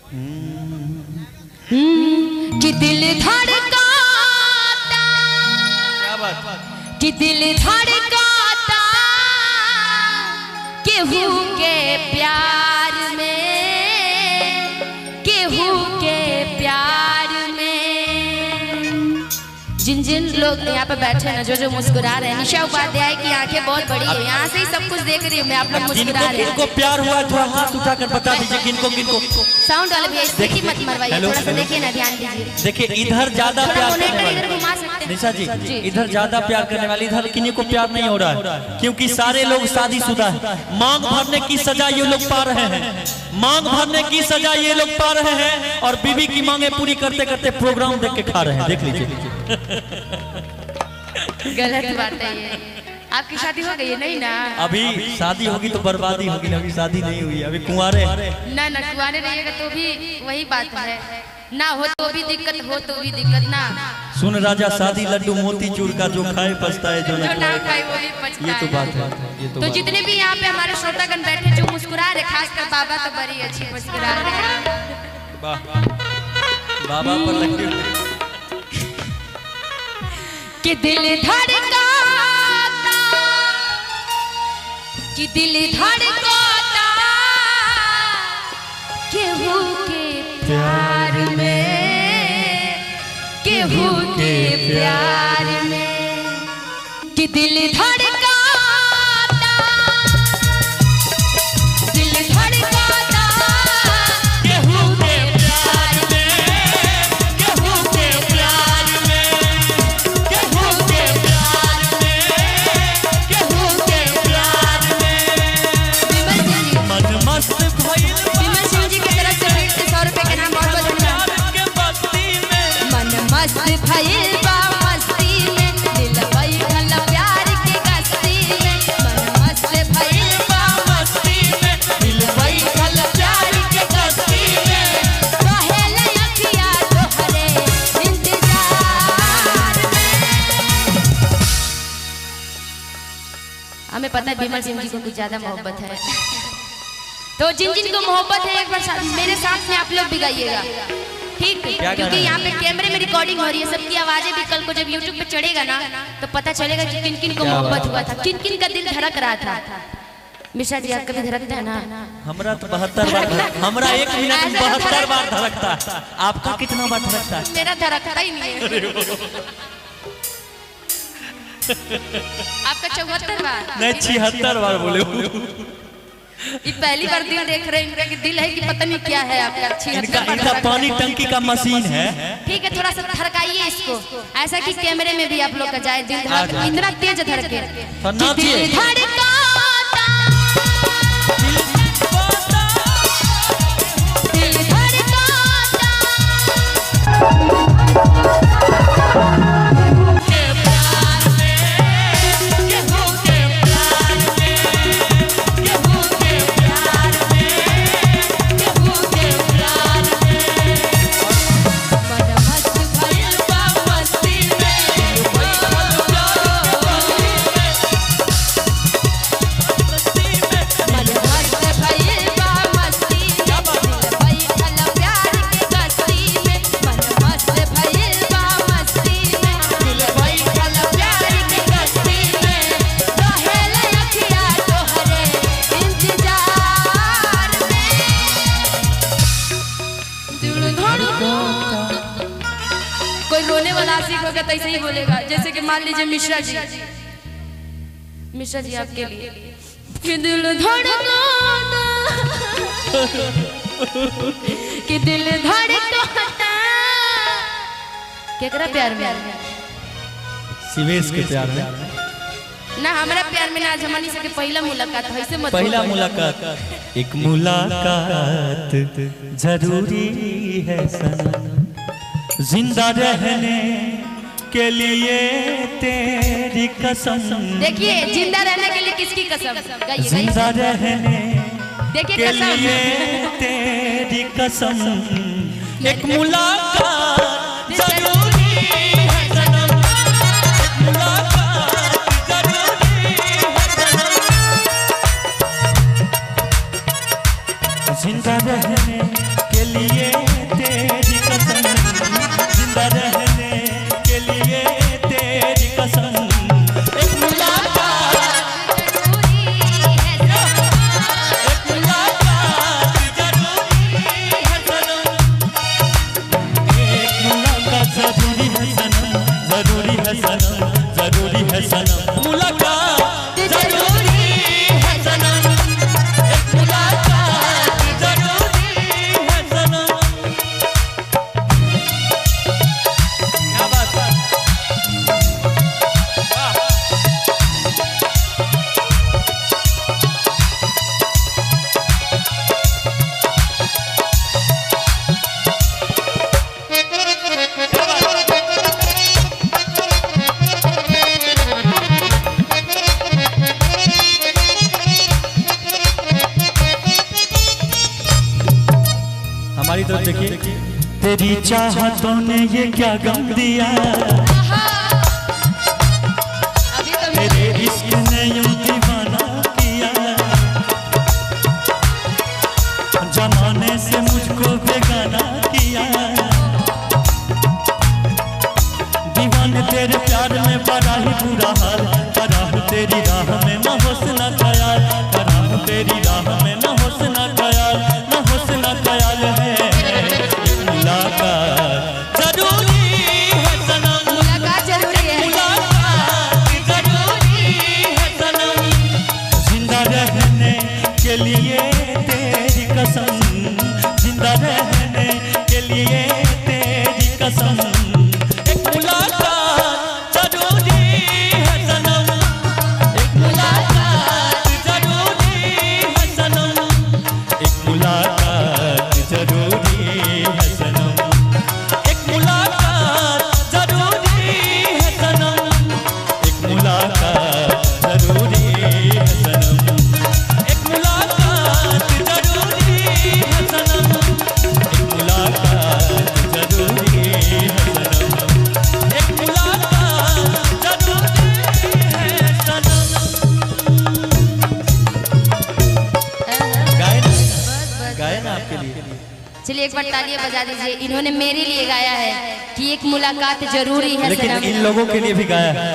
कि दिल धड़काता, क्या बात, कि दिल धड़काता केहू के प्यार में, केहू के प्यार में। जिन जिन लोग यहाँ पे बैठे हैं ना, जो जो मुस्कुरा रहे हैं, निशा उपाध्याय की आंखें बहुत बड़ी है, यहाँ से ही सब कुछ देख रही हूँ मैं। आप लोग मुस्कुरा रहे हैं। किनको प्यार हुआ थोड़ा हाथ उठाकर बता दीजिए किनको किनको। साउंड वाले भी ऐसे ही मत मरवाइए, थोड़ा सा देखिए ना, ध्यान दीजिए। देखिए इधर ज्यादा प्यार करने वाले घुमा सकते हैं निशा जी, इधर ज्यादा प्यार करने वाले, इधर किन्हीं को प्यार नहीं हो रहा है, क्योंकि सारे लोग शादीशुदा है। मांग भरने की सजा ये लोग पा रहे हैं, मांग भरने की सजा ये लोग पा रहे हैं, और बीवी की मांगे पूरी करते करते प्रोग्राम देख के खा रहे हैं। देख लीजिए। गलत बात है ये। आपकी शादी हो गई है? नहीं ना, अभी शादी होगी तो बर्बादी होगी ना, अभी शादी नहीं हुई, अभी कुंवारे ना। ना कुंवारे रहिएगा तो भी वही बात है, ना हो तो भी दिक्कत, हो तो भी दिक्कत ना। सुन राजा शादी लड्डू मोती चूर का, जो खाए पछताए जो ना खाए वो भी पछताए। ये तो बात है, ये तो जितने भी यहाँ पे हमारे श्रोतागण बैठे जो मुस्कुरा रहे, खासकर बाबा तो बड़ी अच्छी मुस्कुरा रहे हैं। बाबा पर लगे कि दिल धड़काता, कि दिल धड़काता केहू के प्यार में, केहू के प्यार में। कि दिल धड़काता, दिल धड़काता केहू के प्यार में, केहू के प्यार में, केहू के प्यार में, केहू के प्यार में। मन मस्त भइल विमल सिंह जी की तरफ से फिर से 100 रुपए के नाम बहुत बहुत धन्यवाद। के बस्ती में मन मस्त भइल बा मस्ती में, दिल बैठल प्यार के कस्ती में। मन मस्त भइल बा मस्ती में, दिल बैठल प्यार के कस्ती में। रहेले अखिया तोहरे इंतजार में। हमें पता है विमल सिंह जी को कुछ ज्यादा मोहब्बत है, तो जिन जिन को मोहब्बत है एक बार मेरे साथ में आप लोग भी गाइएगा, ठीक? क्योंकि यहाँ पे कैमरे में रिकॉर्डिंग हो रही है, सबकी आवाजें भी कल को जब YouTube पे चढ़ेगा ना तो पता चलेगा कि किन किन को मोहब्बत हुआ था, किन किन का दिल धड़क रहा था। मिश्रा जी आपका भी धड़कता है ना? हमरा तो 72 बार, हमरा 1 मिनट में 72 बार धड़कता है। आपका कितना बार धड़कता है? मेरा धड़कता ही नहीं है। आपका 74 बार नहीं 76 बार बोले। ये पहली बार दिल देख रहे हैं कि दिल है कि पता नहीं क्या है आपका। इनका पानी टंकी का मशीन है। ठीक है, थोड़ा सा धड़काइए इसको, ऐसा कि कैमरे में भी आप लोग का जाए दिल धड़क, इतना तेज धड़के। दिल धड़काता, दिल धड़काता तो ऐसे ही बोलेगा, जैसे कि मान लीजिए मिश्रा जी, मिश्रा जी आपके लिए कि दिल धड़काता, कि दिल धड़काता केकरा प्यार में? शिवेश के प्यार में ना, हमारा प्यार में ना। आज हमनी से पहला मुलाकात है, ऐसे मत पहला मुलाकात। एक मुलाकात जरूरी है सनम, जिंदा रहने के लिए तेरी कसम। देखिए जिंदा रहने के लिए किसकी कसम? जिंदा रहने देखिए के कसम, लिए तेरी कसम। एक मुलाकात जरूरी है सनम, मुलाकात जरूरी है सनम, जिंदा रहने रहने के लिए तेरी कसम, जिंदा रहने के लिए तेरी कसम, एक मुलाकात जरूरी है सनम, एक मुलाकात जरूरी है सनम, एक मुलाकात जरूरी है सनम, जरूरी है सनम, जरूरी है सनम, मुलाकात जरूरी है सनम, एक मुलाकात जरूरी है सनम। क्या बात है, वाह। हमारी तरफ देखिए, तेरी चाहतों ने ये क्या गम दिया, तेरे इश्क ने यूं दीवाना किया, जमाने से मुझको बेगाना किया, दीवाने तेरे प्यार में बड़ा ही बुरा हाल, करा हूं तेरी राह में न हुस्न ख्याल, करा हूं तेरी राह में न हुस्न ख्याल, न हुस्न ख्याल है, मुलाकात जरूरी है सनम, मुलाकात जरूरी है, मुलाकात जरूरी है सनम, जिंदा रहने के लिए तेरी कसम, जिंदा रहने के लिए तेरी कसम, एक मुलाकात जरूरी है सनम, एक मुलाकात जरूरी है सनम, एक मुलाकात जरूरी है सनम, एक मुलाकात जरूरी है सनम, एक मुलाकात जरूरी है सनम, एक मुलाकात जरूरी है सनम, एक मुलाकात जरूरी है सनम, एक मुलाकात जरूरी है सनम। गाए ना, गाए ना आपके लिए। चलिए एक बार तालियां बजा दीजिए, इन्होंने मेरे लिए गाया है कि एक मुलाकात जरूरी है लेकिन सनम। इन लोगों के लिए भी गाया है।